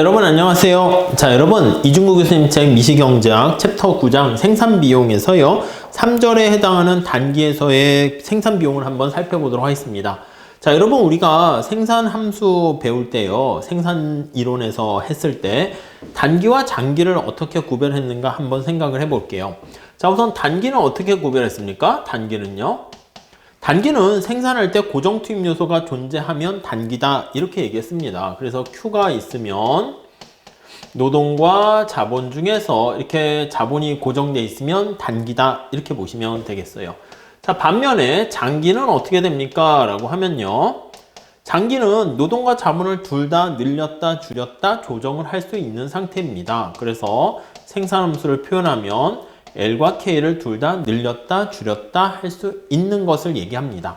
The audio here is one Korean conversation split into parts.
여러분 안녕하세요. 자, 여러분 이중구 교수님 책 미시경제학 챕터 9장 생산비용에서요 3절에 해당하는 단기에서의 생산비용을 한번 살펴보도록 하겠습니다. 자, 여러분 우리가 생산함수 배울 때요 생산 이론에서 했을 때 단기와 장기를 어떻게 구별했는가 한번 생각을 해볼게요. 자, 우선 단기는 어떻게 구별했습니까? 단기는 생산할 때 고정 투입 요소가 존재하면 단기다 이렇게 얘기했습니다. 그래서 Q가 있으면 노동과 자본 중에서 이렇게 자본이 고정돼 있으면 단기다 이렇게 보시면 되겠어요. 자, 반면에 장기는 어떻게 됩니까? 라고 하면요, 장기는 노동과 자본을 둘 다 늘렸다 줄였다 조정을 할 수 있는 상태입니다. 그래서 생산함수를 표현하면 L과 K를 둘 다 늘렸다 줄였다 할 수 있는 것을 얘기합니다.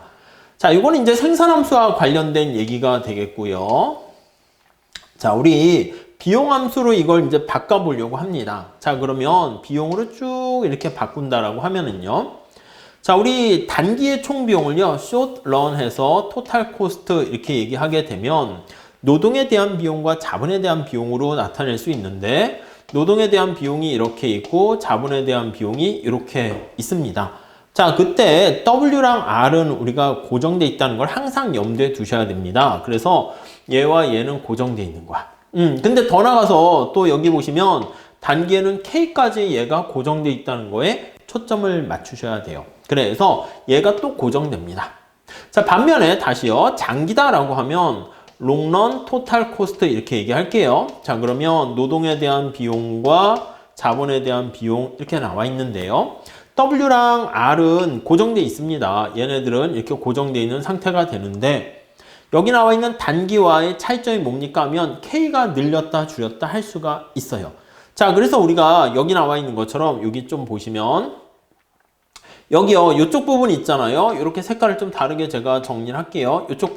자, 이거는 이제 생산함수와 관련된 얘기가 되겠고요. 자, 우리 비용함수로 이걸 이제 바꿔보려고 합니다. 자, 그러면 비용으로 쭉 이렇게 바꾼다라고 하면은요. 자, 우리 단기의 총 비용을요, short run 해서 total cost 이렇게 얘기하게 되면 노동에 대한 비용과 자본에 대한 비용으로 나타낼 수 있는데, 노동에 대한 비용이 이렇게 있고 자본에 대한 비용이 이렇게 있습니다. 자, 그때 W랑 R은 우리가 고정되어 있다는 걸 항상 염두에 두셔야 됩니다. 그래서 얘와 얘는 고정되어 있는 거야. 근데 더 나가서 또 여기 보시면 단기에는 K까지 얘가 고정되어 있다는 거에 초점을 맞추셔야 돼요. 그래서 얘가 또 고정됩니다. 자, 반면에 다시요, 장기다라고 하면 롱런 토탈 코스트 이렇게 얘기할게요. 자, 그러면 노동에 대한 비용과 자본에 대한 비용 이렇게 나와 있는데요. W랑 R은 고정되어 있습니다. 얘네들은 이렇게 고정되어 있는 상태가 되는데, 여기 나와 있는 단기와의 차이점이 뭡니까 하면 K가 늘렸다 줄였다 할 수가 있어요. 자, 그래서 우리가 여기 나와 있는 것처럼 여기 좀 보시면 여기요, 이쪽 부분 있잖아요. 이렇게 색깔을 좀 다르게 제가 정리를 할게요. 이쪽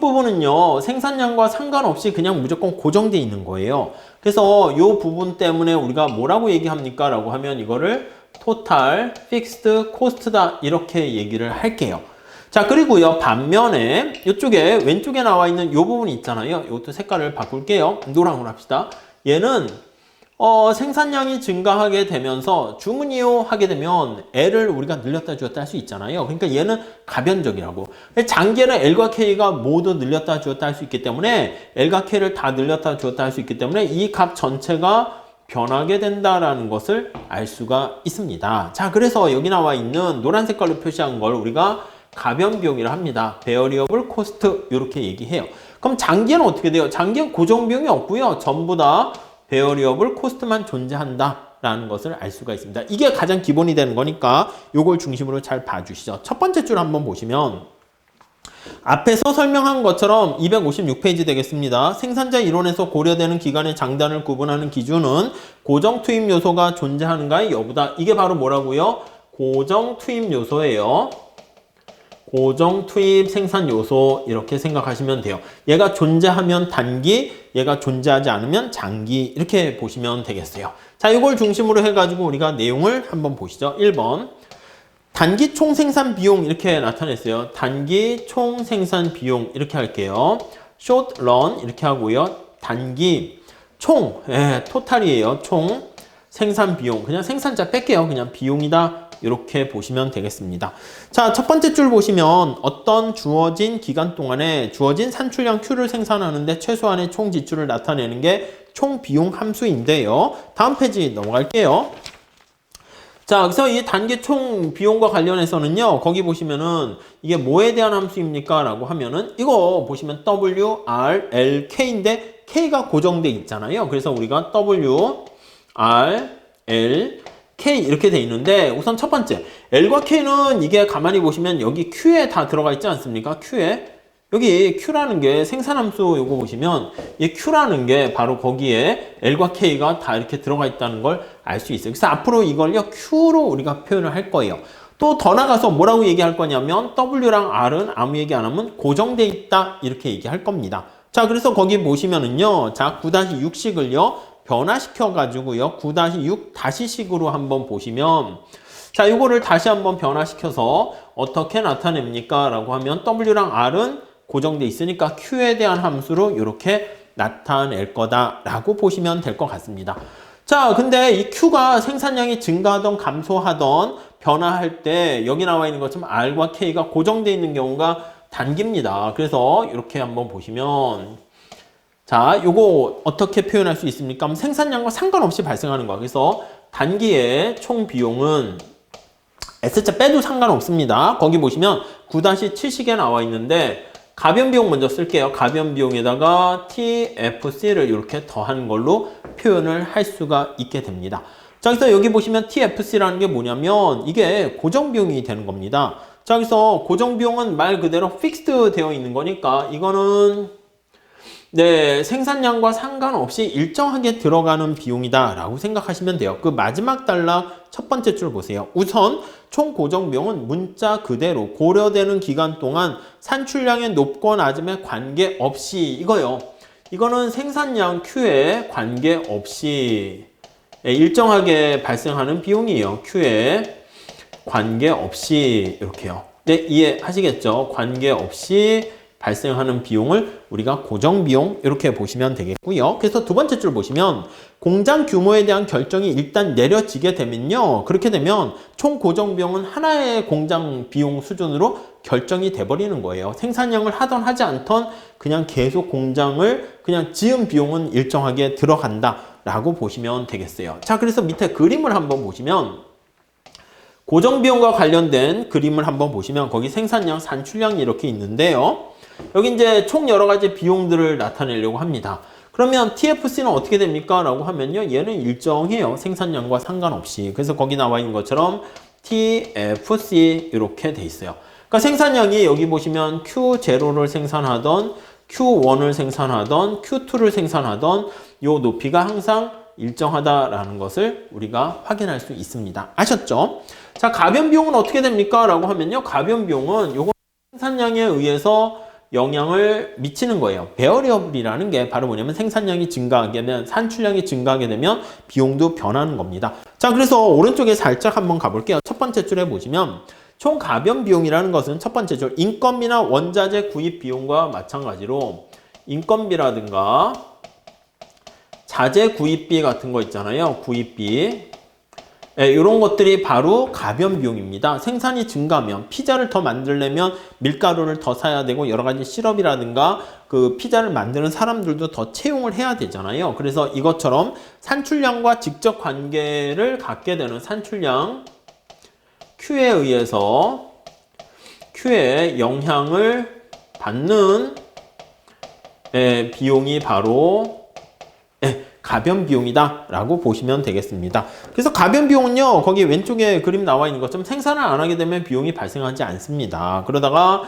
부분은요, 생산량과 상관없이 그냥 무조건 고정되어 있는 거예요. 그래서 이 부분 때문에 우리가 뭐라고 얘기합니까? 라고 하면 이거를 토탈 픽스드 코스트다 이렇게 얘기를 할게요. 자, 그리고요, 반면에 이쪽에 왼쪽에 나와 있는 이 부분이 있잖아요. 이것도 색깔을 바꿀게요. 노랑으로 합시다. 얘는 생산량이 증가하게 되면서 주문이요 하게 되면 L을 우리가 늘렸다 줄였다 할 수 있잖아요. 그러니까 얘는 가변적이라고. 장기에는 L과 K가 모두 늘렸다 줄였다 할 수 있기 때문에 L과 K를 다 늘렸다 줄였다 할 수 있기 때문에 이 값 전체가 변하게 된다라는 것을 알 수가 있습니다. 자, 그래서 여기 나와 있는 노란 색깔로 표시한 걸 우리가 가변 비용이라 합니다. 베어리어블 코스트 이렇게 얘기해요. 그럼 장기에는 어떻게 돼요? 장기엔 고정 비용이 없고요. 전부 다 베어리어블 코스트만 존재한다라는 것을 알 수가 있습니다. 이게 가장 기본이 되는 거니까 이걸 중심으로 잘 봐주시죠. 첫 번째 줄 한번 보시면 앞에서 설명한 것처럼 256페이지 되겠습니다. 생산자 이론에서 고려되는 기간의 장단을 구분하는 기준은 고정 투입 요소가 존재하는가의 여부다. 이게 바로 뭐라고요? 고정 투입 요소예요. 고정 투입 생산 요소 이렇게 생각하시면 돼요. 얘가 존재하면 단기, 얘가 존재하지 않으면 장기 이렇게 보시면 되겠어요. 자, 이걸 중심으로 해가지고 우리가 내용을 한번 보시죠. 1번 단기 총 생산 비용 이렇게 나타냈어요. 단기 총 생산 비용 이렇게 할게요. short run 이렇게 하고요. 단기 총 토탈이에요. 총 생산 비용 그냥 생산자 뺄게요. 그냥 비용이다. 이렇게 보시면 되겠습니다. 자, 첫 번째 줄 보시면 어떤 주어진 기간 동안에 주어진 산출량 Q를 생산하는데 최소한의 총 지출을 나타내는 게 총 비용 함수인데요. 다음 페이지 넘어갈게요. 자, 그래서 이 단기 총 비용과 관련해서는요, 거기 보시면은 이게 뭐에 대한 함수입니까? 라고 하면은 이거 보시면 W, R, L, K인데 K가 고정돼 있잖아요. 그래서 우리가 W, R, L, K 이렇게 돼 있는데 우선 첫 번째 L과 K는 이게 가만히 보시면 여기 Q에 다 들어가 있지 않습니까? Q에 여기 Q라는 게 생산함수 요거 보시면 이 Q라는 게 바로 거기에 L과 K가 다 이렇게 들어가 있다는 걸 알 수 있어요. 그래서 앞으로 이걸요 Q로 우리가 표현을 할 거예요. 또 더 나가서 뭐라고 얘기할 거냐면 W랑 R은 아무 얘기 안 하면 고정돼 있다 이렇게 얘기할 겁니다. 자, 그래서 거기 보시면은요, 자 9-6식을요 변화시켜 가지고요 9-6 다시식으로 한번 보시면, 자, 이거를 다시 한번 변화시켜서 어떻게 나타냅니까? 라고 하면 W랑 R은 고정돼 있으니까 Q에 대한 함수로 이렇게 나타낼 거다라고 보시면 될 것 같습니다. 자, 근데 이 Q가 생산량이 증가하던 감소하던 변화할 때 여기 나와 있는 것처럼 R과 K가 고정되어 있는 경우가 단기입니다. 그래서 이렇게 한번 보시면 자, 요거 어떻게 표현할 수 있습니까? 생산량과 상관없이 발생하는 거야. 그래서 단기의 총 비용은 S자 빼도 상관없습니다. 거기 보시면 9-7식에 나와 있는데 가변 비용 먼저 쓸게요. 가변 비용에다가 TFC를 이렇게 더한 걸로 표현을 할 수가 있게 됩니다. 자, 그래서 여기 보시면 TFC라는 게 뭐냐면 이게 고정 비용이 되는 겁니다. 자, 그래서 고정 비용은 말 그대로 픽스드 되어 있는 거니까 이거는 네, 생산량과 상관없이 일정하게 들어가는 비용이다 라고 생각하시면 돼요. 그 마지막 단락 첫 번째 줄 보세요. 우선 총 고정 비용은 문자 그대로 고려되는 기간 동안 산출량의 높고 낮음에 관계없이 이거요. 이거는 생산량 Q에 관계없이 일정하게 발생하는 비용이에요. Q에 관계없이 이렇게요. 네, 이해하시겠죠? 관계없이 발생하는 비용을 우리가 고정비용 이렇게 보시면 되겠고요. 그래서 두 번째 줄 보시면 공장 규모에 대한 결정이 일단 내려지게 되면요. 그렇게 되면 총 고정비용은 하나의 공장 비용 수준으로 결정이 돼버리는 거예요. 생산량을 하던 하지 않던 그냥 계속 공장을 그냥 지은 비용은 일정하게 들어간다 라고 보시면 되겠어요. 자, 그래서 밑에 그림을 한번 보시면 고정비용과 관련된 그림을 한번 보시면 거기 생산량, 산출량이 이렇게 있는데요. 여기 이제 총 여러 가지 비용들을 나타내려고 합니다. 그러면 TFC는 어떻게 됩니까? 라고 하면요. 얘는 일정해요. 생산량과 상관없이. 그래서 거기 나와 있는 것처럼 TFC 이렇게 돼 있어요. 그러니까 생산량이 여기 보시면 Q0를 생산하던 Q1을 생산하던 Q2를 생산하던 요 높이가 항상 일정하다라는 것을 우리가 확인할 수 있습니다. 아셨죠? 자, 가변 비용은 어떻게 됩니까? 라고 하면요. 가변 비용은 요거 생산량에 의해서 영향을 미치는 거예요. 베어리어블이라는 게 바로 뭐냐면 생산량이 증가하게 되면 산출량이 증가하게 되면 비용도 변하는 겁니다. 자, 그래서 오른쪽에 살짝 한번 가볼게요. 첫 번째 줄에 보시면 총 가변 비용이라는 것은 첫 번째 줄 인건비나 원자재 구입 비용과 마찬가지로 인건비라든가 자재 구입비 같은 거 있잖아요. 구입비. 네, 이런 것들이 바로 가변 비용입니다. 생산이 증가하면 피자를 더 만들려면 밀가루를 더 사야 되고 여러 가지 시럽이라든가 그 피자를 만드는 사람들도 더 채용을 해야 되잖아요. 그래서 이것처럼 산출량과 직접 관계를 갖게 되는 산출량 Q에 의해서 Q의 영향을 받는 비용이 바로 가변 비용이다 라고 보시면 되겠습니다. 그래서 가변 비용은요, 거기 왼쪽에 그림 나와 있는 것처럼 생산을 안 하게 되면 비용이 발생하지 않습니다. 그러다가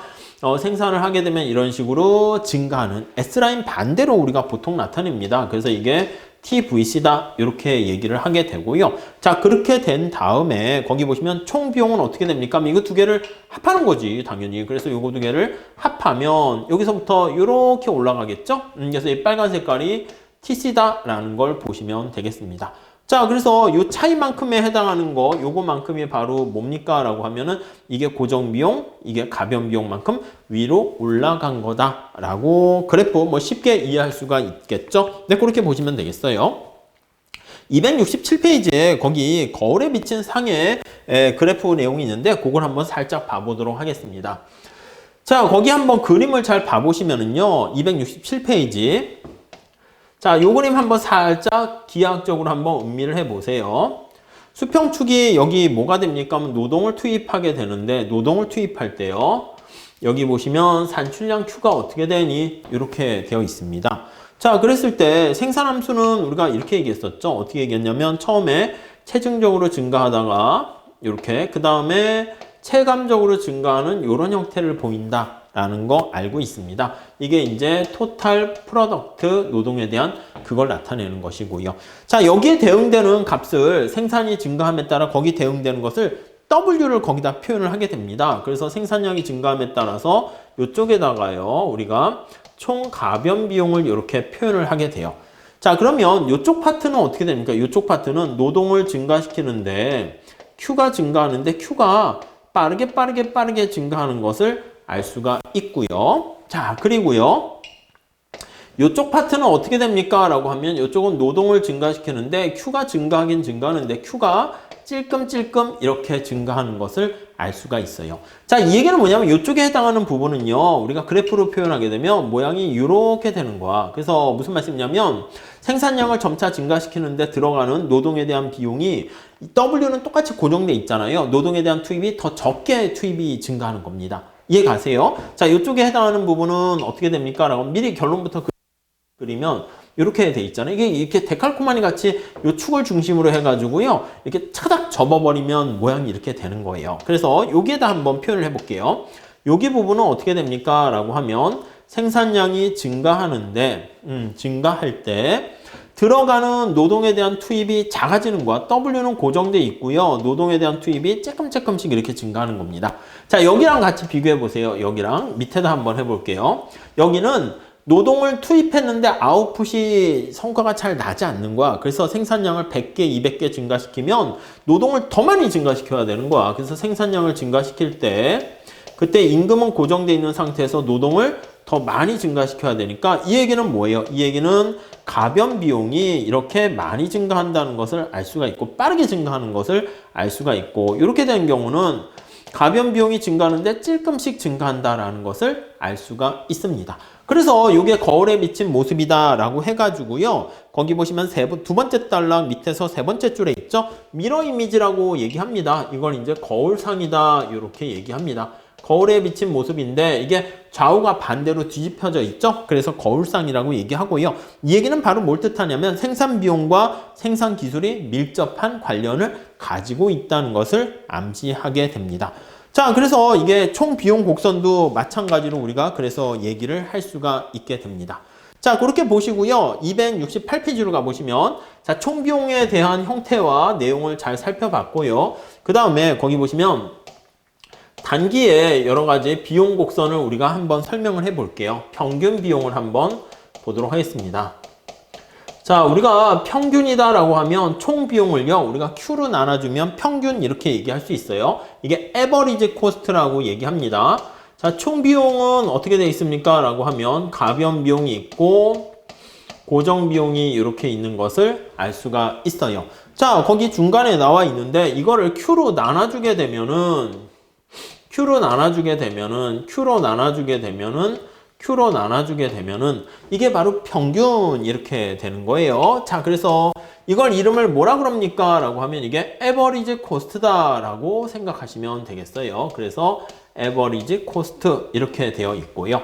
생산을 하게 되면 이런 식으로 증가하는 S라인 반대로 우리가 보통 나타냅니다. 그래서 이게 TVC다 이렇게 얘기를 하게 되고요. 자, 그렇게 된 다음에 거기 보시면 총 비용은 어떻게 됩니까? 이거 두 개를 합하는 거지 당연히. 그래서 이거 두 개를 합하면 여기서부터 이렇게 올라가겠죠? 그래서 이 빨간 색깔이 TC다라는 걸 보시면 되겠습니다. 자, 그래서 이 차이만큼에 해당하는 거, 요거만큼이 바로 뭡니까? 라고 하면은 이게 고정비용, 이게 가변비용만큼 위로 올라간 거다라고 그래프 뭐 쉽게 이해할 수가 있겠죠? 네, 그렇게 보시면 되겠어요. 267페이지에 거기 거울에 비친 상의 그래프 내용이 있는데 그걸 한번 살짝 봐보도록 하겠습니다. 자, 거기 한번 그림을 잘 봐보시면은요, 267페이지. 자, 요 그림 한번 살짝 기하학적으로 한번 음미를 해보세요. 수평축이 여기 뭐가 됩니까? 하면 노동을 투입하게 되는데, 노동을 투입할 때요. 여기 보시면 산출량 Q가 어떻게 되니? 이렇게 되어 있습니다. 자, 그랬을 때 생산함수는 우리가 이렇게 얘기했었죠. 어떻게 얘기했냐면, 처음에 체증적으로 증가하다가, 이렇게, 그 다음에 체감적으로 증가하는 이런 형태를 보인다. 라는 거 알고 있습니다. 이게 이제 토탈 프로덕트 노동에 대한 그걸 나타내는 것이고요. 자, 여기에 대응되는 값을 생산이 증가함에 따라 거기 대응되는 것을 W를 거기다 표현을 하게 됩니다. 그래서 생산량이 증가함에 따라서 이쪽에다가요, 우리가 총 가변 비용을 이렇게 표현을 하게 돼요. 자, 그러면 이쪽 파트는 어떻게 됩니까? 이쪽 파트는 노동을 증가시키는데 Q가 증가하는데 Q가 빠르게 증가하는 것을 알 수가 있고요. 자, 그리고요. 이쪽 파트는 어떻게 됩니까? 라고 하면 이쪽은 노동을 증가시키는데 Q가 증가하긴 증가하는데 Q가 찔끔찔끔 이렇게 증가하는 것을 알 수가 있어요. 자, 이 얘기는 뭐냐면 이쪽에 해당하는 부분은요. 우리가 그래프로 표현하게 되면 모양이 이렇게 되는 거야. 그래서 무슨 말씀이냐면 생산량을 점차 증가시키는데 들어가는 노동에 대한 비용이 W는 똑같이 고정돼 있잖아요. 노동에 대한 투입이 더 적게 투입이 증가하는 겁니다. 이해 가세요? 자, 이쪽에 해당하는 부분은 어떻게 됩니까? 라고 미리 결론부터 그리면 이렇게 돼 있잖아요. 이게 이렇게 데칼코마니 같이 이 축을 중심으로 해가지고요. 이렇게 차닥 접어버리면 모양이 이렇게 되는 거예요. 그래서 여기에다 한번 표현을 해볼게요. 여기 부분은 어떻게 됩니까? 라고 하면 생산량이 증가하는데, 증가할 때 들어가는 노동에 대한 투입이 작아지는 거야. W는 고정돼 있고요. 노동에 대한 투입이 조금씩 이렇게 증가하는 겁니다. 자, 여기랑 같이 비교해 보세요. 여기랑 밑에다 한번 해볼게요. 여기는 노동을 투입했는데 아웃풋이 성과가 잘 나지 않는 거야. 그래서 생산량을 100개, 200개 증가시키면 노동을 더 많이 증가시켜야 되는 거야. 그래서 생산량을 증가시킬 때 그때 임금은 고정돼 있는 상태에서 노동을 더 많이 증가시켜야 되니까 이 얘기는 뭐예요? 이 얘기는 가변 비용이 이렇게 많이 증가한다는 것을 알 수가 있고 빠르게 증가하는 것을 알 수가 있고 이렇게 된 경우는 가변 비용이 증가하는데 찔끔씩 증가한다라는 것을 알 수가 있습니다. 그래서 이게 거울에 비친 모습이다 라고 해가지고요. 거기 보시면 두 번째 단락 밑에서 세 번째 줄에 있죠. 미러 이미지라고 얘기합니다. 이걸 이제 거울상이다 이렇게 얘기합니다. 거울에 비친 모습인데 이게 좌우가 반대로 뒤집혀져 있죠. 그래서 거울상이라고 얘기하고요. 이 얘기는 바로 뭘 뜻하냐면 생산 비용과 생산 기술이 밀접한 관련을 가지고 있다는 것을 암시하게 됩니다. 자, 그래서 이게 총 비용 곡선도 마찬가지로 우리가 그래서 얘기를 할 수가 있게 됩니다. 자, 그렇게 보시고요. 268페이지로 가보시면 자, 총 비용에 대한 형태와 내용을 잘 살펴봤고요. 그 다음에 거기 보시면 단기에 여러 가지 비용 곡선을 우리가 한번 설명을 해 볼게요. 평균 비용을 한번 보도록 하겠습니다. 자, 우리가 평균이다 라고 하면 총 비용을요, 우리가 Q로 나눠주면 평균 이렇게 얘기할 수 있어요. 이게 average cost라고 얘기합니다. 자, 총 비용은 어떻게 되어 있습니까? 라고 하면 가변 비용이 있고 고정 비용이 이렇게 있는 것을 알 수가 있어요. 자, 거기 중간에 나와 있는데 이거를 Q로 나눠주게 되면은 이게 바로 평균 이렇게 되는 거예요. 자, 그래서 이걸 이름을 뭐라 그럽니까? 라고 하면 이게 average cost다 라고 생각하시면 되겠어요. 그래서 average cost 이렇게 되어 있고요.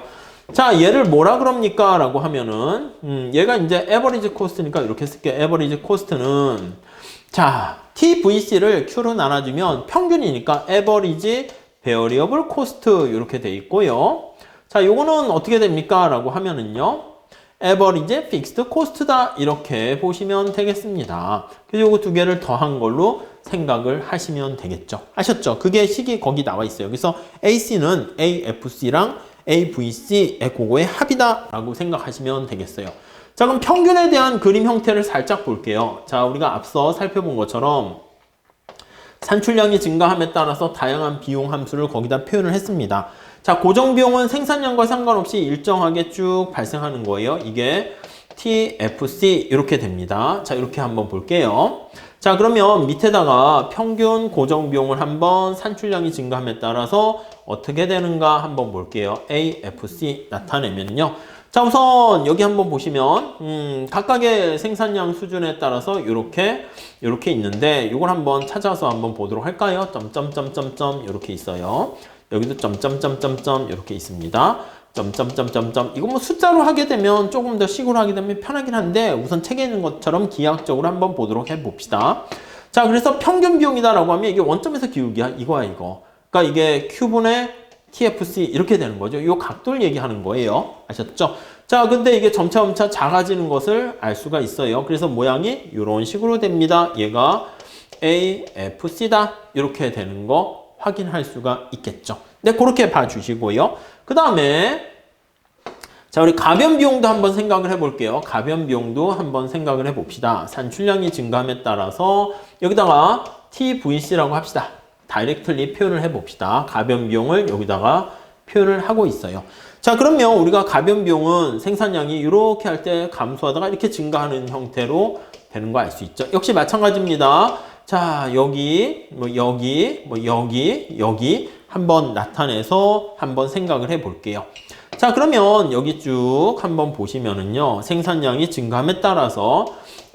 자, 얘를 뭐라 그럽니까? 라고 하면은 얘가 이제 average cost니까 이렇게 쓸게요. average cost는 자, TVC를 Q로 나눠주면 평균이니까 average variable cost 이렇게 돼 있고요. 자, 요거는 어떻게 됩니까? 라고 하면은요. average fixed cost다 이렇게 보시면 되겠습니다. 그래서 요거 두 개를 더한 걸로 생각을 하시면 되겠죠. 아셨죠? 그게 식이 거기 나와 있어요. 그래서 AC는 AFC랑 AVC의 그거의 합이다 라고 생각하시면 되겠어요. 자, 그럼 평균에 대한 그림 형태를 살짝 볼게요. 자, 우리가 앞서 살펴본 것처럼 산출량이 증가함에 따라서 다양한 비용 함수를 거기다 표현을 했습니다. 자, 고정 비용은 생산량과 상관없이 일정하게 쭉 발생하는 거예요. 이게 TFC 이렇게 됩니다. 자, 이렇게 한번 볼게요. 자, 그러면 밑에다가 평균 고정 비용을 한번 산출량이 증가함에 따라서 어떻게 되는가 한번 볼게요. AFC 나타내면요. 자, 우선 여기 한번 보시면 각각의 생산량 수준에 따라서 이렇게 있는데 이걸 한번 찾아서 한번 보도록 할까요? 점점점점점 이렇게 있어요. 여기도 점점점점점 이렇게 있습니다. 점점점점점 이거 뭐 숫자로 하게 되면 조금 더 식으로 하게 되면 편하긴 한데 우선 책에 있는 것처럼 기하학적으로 한번 보도록 해봅시다. 자, 그래서 평균 비용이다라고 하면 이게 원점에서 기울기야 이거야 이거. 그러니까 이게 Q분의 TFC 이렇게 되는 거죠. 이 각도를 얘기하는 거예요. 아셨죠? 자, 근데 이게 점차 작아지는 것을 알 수가 있어요. 그래서 모양이 이런 식으로 됩니다. 얘가 AFC다 이렇게 되는 거 확인할 수가 있겠죠. 네, 그렇게 봐주시고요. 그 다음에 자, 우리 가변 비용도 한번 생각을 해볼게요. 가변 비용도 한번 생각을 해봅시다. 산출량이 증가함에 따라서 여기다가 TVC라고 합시다. 다이렉트리 표현을 해봅시다. 가변 비용을 여기다가 표현을 하고 있어요. 자, 그러면 우리가 가변 비용은 생산량이 이렇게 할 때 감소하다가 이렇게 증가하는 형태로 되는 거 알 수 있죠. 역시 마찬가지입니다. 자, 여기 한번 나타내서 한번 생각을 해 볼게요. 자, 그러면 여기 쭉 한번 보시면은요, 생산량이 증가함에 따라서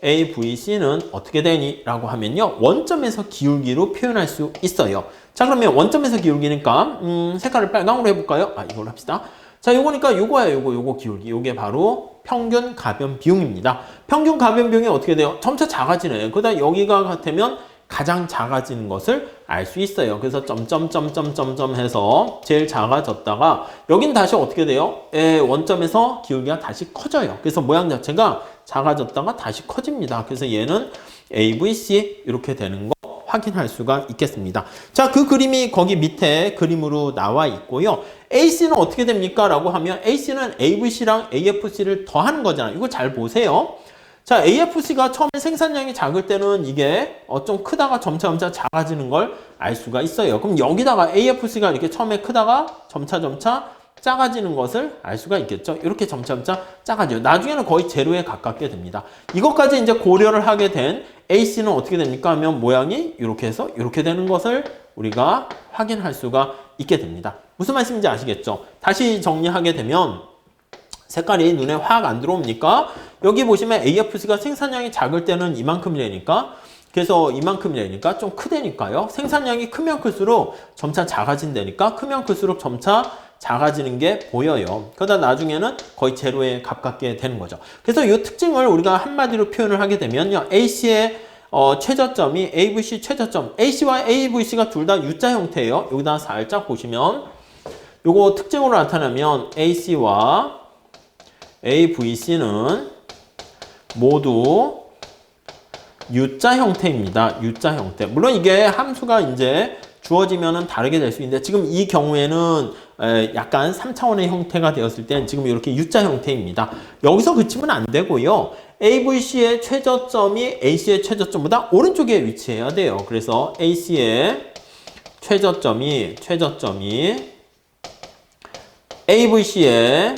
AVC는 어떻게 되니? 라고 하면요, 원점에서 기울기로 표현할 수 있어요. 자, 그러면 원점에서 기울기니까, 색깔을 빨강으로 해볼까요? 이걸로 합시다. 자, 요거니까 요거예요, 요거 기울기. 요게 바로 평균 가변 비용입니다. 평균 가변 비용이 어떻게 돼요? 점차 작아지네. 그러다 여기가 같으면 가장 작아지는 것을 알 수 있어요. 그래서 점점점점점점 해서 제일 작아졌다가 여긴 다시 어떻게 돼요? 원점에서 기울기가 다시 커져요. 그래서 모양 자체가 작아졌다가 다시 커집니다. 그래서 얘는 AVC 이렇게 되는 거 확인할 수가 있겠습니다. 자, 그 그림이 거기 밑에 그림으로 나와 있고요. AC는 어떻게 됩니까? 라고 하면 AC는 AVC랑 AFC를 더하는 거잖아요. 이거 잘 보세요. 자, AFC가 처음에 생산량이 작을 때는 이게 좀 크다가 점차 작아지는 걸 알 수가 있어요. 그럼 여기다가 AFC가 이렇게 처음에 크다가 점차 작아지는 것을 알 수가 있겠죠. 이렇게 점차 작아져요. 나중에는 거의 제로에 가깝게 됩니다. 이것까지 이제 고려를 하게 된 AC는 어떻게 됩니까? 하면 모양이 이렇게 해서 이렇게 되는 것을 우리가 확인할 수가 있게 됩니다. 무슨 말씀인지 아시겠죠? 다시 정리하게 되면 색깔이 눈에 확 안 들어옵니까? 여기 보시면 AFC가 생산량이 작을 때는 이만큼이라니까, 그래서 이만큼이라니까 좀 크다니까요. 생산량이 크면 클수록 점차 작아진다니까, 크면 클수록 점차 작아지는 게 보여요. 그러다 나중에는 거의 제로에 가깝게 되는 거죠. 그래서 이 특징을 우리가 한마디로 표현을 하게 되면요, AC의 최저점이 AVC 최저점, AC와 AVC가 둘 다 U자 형태예요. 여기다 살짝 보시면 요거 특징으로 나타나면 AC와 AVC는 모두 U자 형태입니다. U자 형태. 물론 이게 함수가 이제 주어지면은 다르게 될 수 있는데, 지금 이 경우에는 약간 3차원의 형태가 되었을 땐 지금 이렇게 U자 형태입니다. 여기서 그치면 안 되고요. AVC의 최저점이 AC의 최저점보다 오른쪽에 위치해야 돼요. 그래서 AC의 최저점이 AVC의,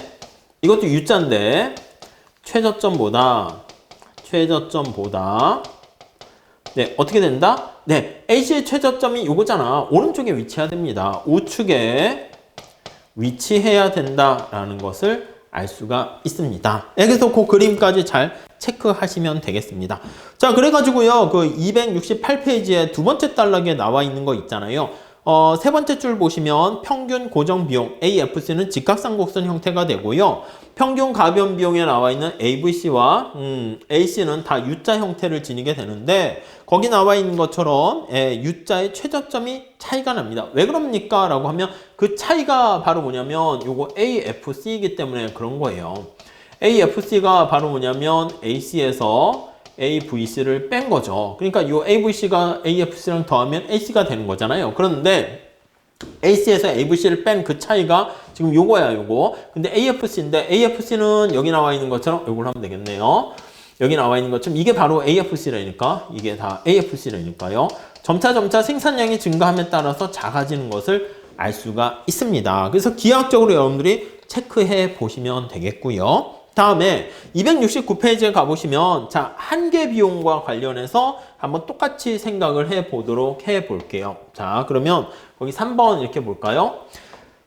이것도 U자인데 최저점보다 네, 어떻게 된다? 네, AC의 최저점이 요거잖아. 오른쪽에 위치해야 됩니다. 우측에 위치해야 된다라는 것을 알 수가 있습니다. 네, 그래서 그 그림까지 잘 체크하시면 되겠습니다. 자, 그래가지고요, 그 268페이지에 두 번째 단락에 나와 있는 거 있잖아요. 세 번째 줄 보시면 평균 고정 비용 AFC는 직각삼곡선 형태가 되고요. 평균 가변 비용에 나와 있는 AVC와 AC는 다 U자 형태를 지니게 되는데, 거기 나와 있는 것처럼 U자의 최저점이 차이가 납니다. 왜 그럽니까? 라고 하면 그 차이가 바로 뭐냐면 요거 AFC이기 때문에 그런 거예요. AFC가 바로 뭐냐면 AC에서 AVC를 뺀 거죠. 그러니까 이 AVC가 AFC랑 더하면 AC가 되는 거잖아요. 그런데 AC에서 AVC를 뺀 그 차이가 지금 요거야, 요거. 근데 AFC인데, AFC는 여기 나와 있는 것처럼 요걸 하면 되겠네요. 여기 나와 있는 것처럼 이게 바로 AFC라니까, 이게 다 AFC라니까요. 점차 생산량이 증가함에 따라서 작아지는 것을 알 수가 있습니다. 그래서 기하학적으로 여러분들이 체크해 보시면 되겠고요. 다음에 269페이지에 가보시면, 자, 한계 비용과 관련해서 한번 똑같이 생각을 해 보도록 해 볼게요. 자, 그러면 거기 3번 이렇게 볼까요?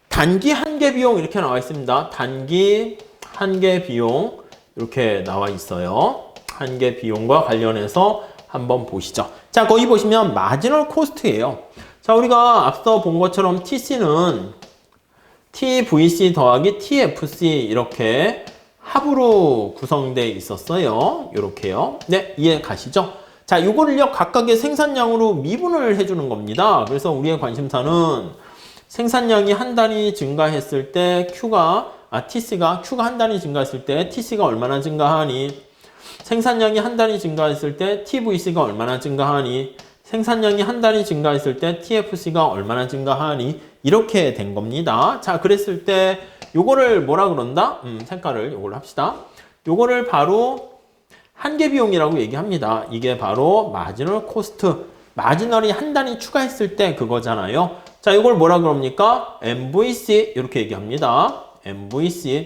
단기 한계 비용 이렇게 나와 있습니다. 단기 한계 비용 이렇게 나와 있어요. 한계 비용과 관련해서 한번 보시죠. 자, 거기 보시면 마지널 코스트예요. 자, 우리가 앞서 본 것처럼 TC는 TVC 더하기 TFC 이렇게 합으로 구성되어 있었어요. 이렇게요. 네, 이해 가시죠? 자, 요거를요, 각각의 생산량으로 미분을 해주는 겁니다. 그래서 우리의 관심사는 생산량이 한 단위 증가했을 때 Q가 한 단위 증가했을 때 TC가 얼마나 증가하니? 생산량이 한 단위 증가했을 때 TVC가 얼마나 증가하니? 생산량이 한 단위 증가했을 때 TFC가 얼마나 증가하니? 이렇게 된 겁니다. 자, 그랬을 때 요거를 뭐라 그런다? 색깔을 요걸로 합시다. 요거를 바로 한계 비용이라고 얘기합니다. 이게 바로 마지널 코스트. 마지널이 한 단위 추가했을 때 그거잖아요. 자, 이걸 뭐라 그럽니까? MVC 이렇게 얘기합니다. MVC.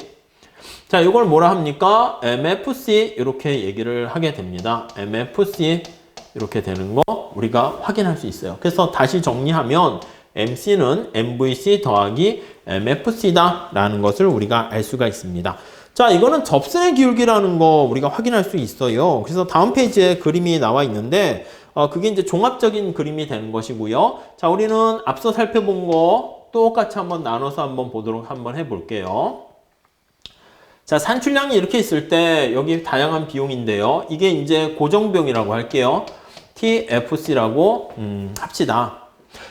자, 이걸 뭐라 합니까? MFC 이렇게 얘기를 하게 됩니다. MFC 이렇게 되는 거 우리가 확인할 수 있어요. 그래서 다시 정리하면 MC는 MVC 더하기 MFC다 라는 것을 우리가 알 수가 있습니다. 자, 이거는 접선의 기울기라는 거 우리가 확인할 수 있어요. 그래서 다음 페이지에 그림이 나와 있는데 그게 이제 종합적인 그림이 되는 것이고요. 자, 우리는 앞서 살펴본 거 똑같이 한번 나눠서 한번 보도록 한번 해볼게요. 자, 산출량이 이렇게 있을 때 여기 다양한 비용인데요. 이게 이제 고정비용이라고 할게요. TFC라고 합시다.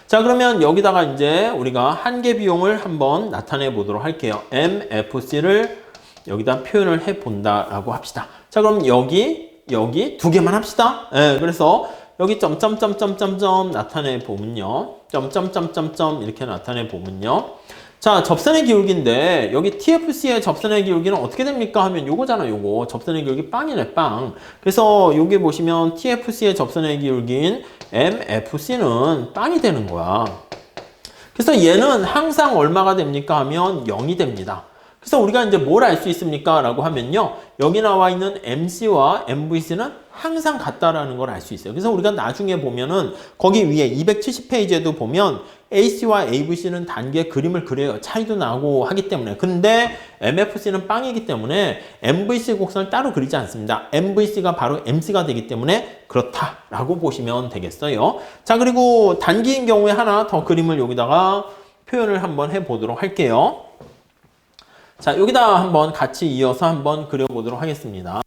자, 그러면 여기다가 이제 우리가 한계 비용을 한번 나타내 보도록 할게요. MFC를 여기다 표현을 해 본다라고 합시다. 자, 그럼 여기 두 개만 합시다. 예, 그래서 여기 점점점점점점 나타내 보면요. 점점점점점 이렇게 나타내 보면요. 자, 접선의 기울기인데 여기 TFC의 접선의 기울기는 어떻게 됩니까? 하면 요거잖아, 요거. 접선의 기울기 빵이네, 빵. 그래서 여기 보시면 TFC의 접선의 기울기인 MFC는 빵이 되는 거야. 그래서 얘는 항상 얼마가 됩니까? 하면 0이 됩니다. 그래서 우리가 이제 뭘 알 수 있습니까? 라고 하면요. 여기 나와 있는 MC와 MVC는 항상 같다라는 걸 알 수 있어요. 그래서 우리가 나중에 보면은 거기 위에 270페이지에도 보면 AC와 AVC는 단계 그림을 그려요. 차이도 나고 하기 때문에. 근데 MFC는 빵이기 때문에 MVC 곡선을 따로 그리지 않습니다. MVC가 바로 MC가 되기 때문에 그렇다라고 보시면 되겠어요. 자, 그리고 단기인 경우에 하나 더 그림을 여기다가 표현을 한번 해보도록 할게요. 자, 여기다 한번 같이 이어서 한번 그려보도록 하겠습니다.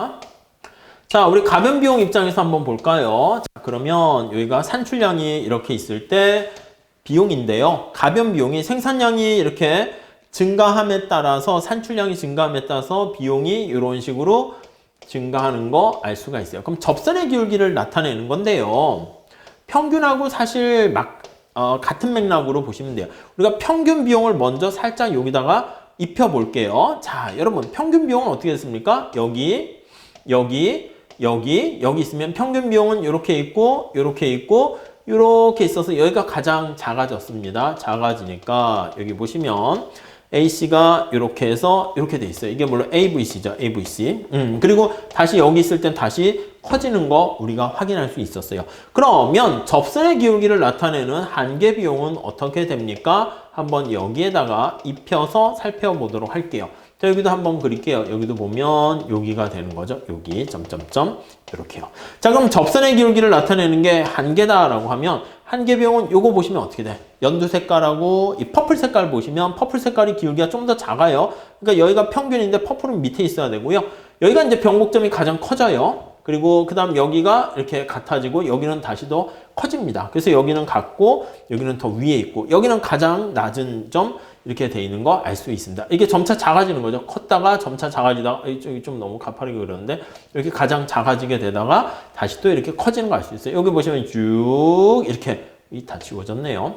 자, 우리 가변 비용 입장에서 한번 볼까요? 자, 그러면 여기가 산출량이 이렇게 있을 때 비용인데요. 가변 비용이 생산량이 이렇게 증가함에 따라서 산출량이 증가함에 따라서 비용이 이런 식으로 증가하는 거 알 수가 있어요. 그럼 접선의 기울기를 나타내는 건데요. 평균하고 사실 같은 맥락으로 보시면 돼요. 우리가 평균 비용을 먼저 살짝 여기다가 입혀 볼게요. 자, 여러분 평균 비용은 어떻게 됐습니까? 여기 있으면 평균 비용은 이렇게 있고 이렇게 있어서 여기가 가장 작아졌습니다. 작아지니까 여기 보시면 AC가 이렇게 해서 이렇게 돼 있어요. 이게 물론 AVC죠. AVC. 그리고 다시 여기 있을 땐 다시 커지는 거 우리가 확인할 수 있었어요. 그러면 접선의 기울기를 나타내는 한계 비용은 어떻게 됩니까? 한번 여기에다가 입혀서 살펴보도록 할게요. 자, 여기도 한번 그릴게요. 여기도 보면 여기가 되는 거죠. 여기 점점점 이렇게요. 자, 그럼 접선의 기울기를 나타내는 게 한계다라고 하면 한계 비용은 요거 보시면 어떻게 돼? 연두 색깔하고 이 퍼플 색깔 보시면 퍼플 색깔이 기울기가 좀 더 작아요. 그러니까 여기가 평균인데 퍼플은 밑에 있어야 되고요. 여기가 이제 변곡점이 가장 커져요. 그리고 그 다음 여기가 이렇게 같아지고 여기는 다시 더 커집니다. 그래서 여기는 같고 여기는 더 위에 있고 여기는 가장 낮은 점 이렇게 돼 있는 거 알 수 있습니다. 이게 점차 작아지는 거죠. 컸다가 점차 작아지다가 이쪽이 좀 너무 가파르게 그러는데 이렇게 가장 작아지게 되다가 다시 또 이렇게 커지는 거 알 수 있어요. 여기 보시면 쭉 이렇게 다 지워졌네요.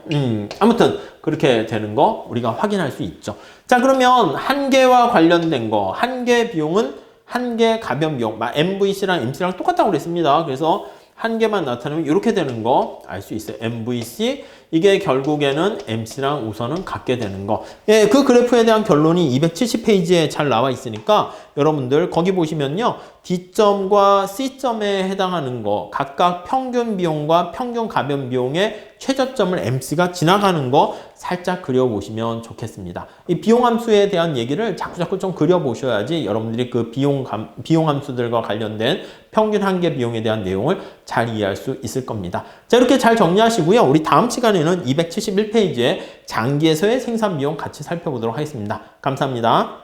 아무튼 그렇게 되는 거 우리가 확인할 수 있죠. 자, 그러면 한계와 관련된 거 한계 비용은 한계 가변 비용, MVC랑 MC랑 똑같다고 그랬습니다. 그래서 한계만 나타내면 이렇게 되는 거 알 수 있어요. MVC 이게 결국에는 MC랑 우선은 같게 되는 거. 예, 그 그래프에 대한 결론이 270페이지에 잘 나와 있으니까 여러분들 거기 보시면요. D점과 C점에 해당하는 거 각각 평균 비용과 평균 가변 비용의 최저점을 MC가 지나가는 거 살짝 그려보시면 좋겠습니다. 이 비용 함수에 대한 얘기를 자꾸자꾸 좀 그려보셔야지 여러분들이 그 비용 함수들과 관련된 평균 한계 비용에 대한 내용을 잘 이해할 수 있을 겁니다. 자, 이렇게 잘 정리하시고요. 우리 다음 시간에는 271페이지에 장기에서의 생산 비용 같이 살펴보도록 하겠습니다. 감사합니다.